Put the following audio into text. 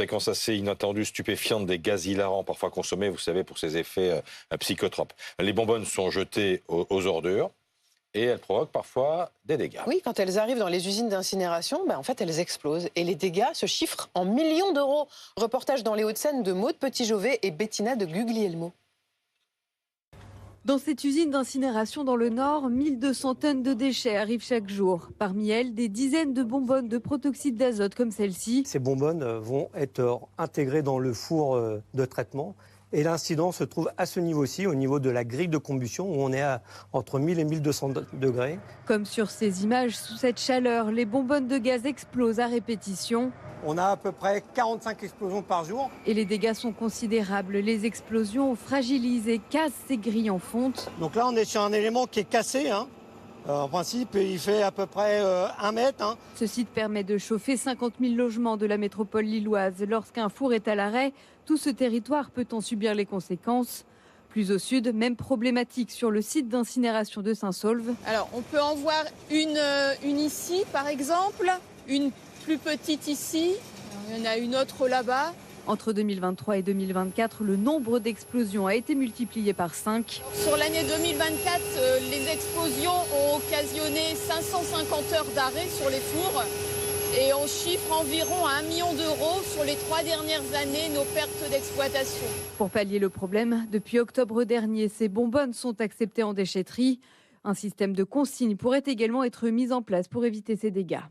Séquence assez inattendue, stupéfiante des gaz hilarants, parfois consommés, vous savez, pour ses effets psychotropes. Les bonbonnes sont jetées aux ordures et elles provoquent parfois des dégâts. Oui, quand elles arrivent dans les usines d'incinération, en fait, elles explosent. Et les dégâts se chiffrent en millions d'euros. Reportage dans les Hauts-de-Seine de Maude Petit-Jovet et Bettina de Guglielmo. Dans cette usine d'incinération dans le Nord, 1200 tonnes de déchets arrivent chaque jour. Parmi elles, des dizaines de bonbonnes de protoxyde d'azote comme celle-ci. Ces bonbonnes vont être intégrées dans le four de traitement. Et l'incident se trouve à ce niveau-ci, au niveau de la grille de combustion, où on est à entre 1000 et 1200 degrés. Comme sur ces images, sous cette chaleur, les bonbonnes de gaz explosent à répétition. On a à peu près 45 explosions par jour. Et les dégâts sont considérables. Les explosions fragilisent et cassent ces grilles en fonte. Donc là, on est sur un élément qui est cassé. En principe, il fait à peu près 1 mètre. Ce site permet de chauffer 50 000 logements de la métropole lilloise. Lorsqu'un four est à l'arrêt, tout ce territoire peut en subir les conséquences. Plus au sud, même problématique sur le site d'incinération de Saint-Saulve. Alors, on peut en voir une ici, par exemple, une plus petite ici, il y en a une autre là-bas. Entre 2023 et 2024, le nombre d'explosions a été multiplié par 5. Sur l'année 2024, les explosions ont occasionné 550 heures d'arrêt sur les fours. Et on chiffre environ à 1 million d'euros sur les 3 dernières années nos pertes d'exploitation. Pour pallier le problème, depuis octobre dernier, ces bonbonnes sont acceptées en déchetterie. Un système de consigne pourrait également être mis en place pour éviter ces dégâts.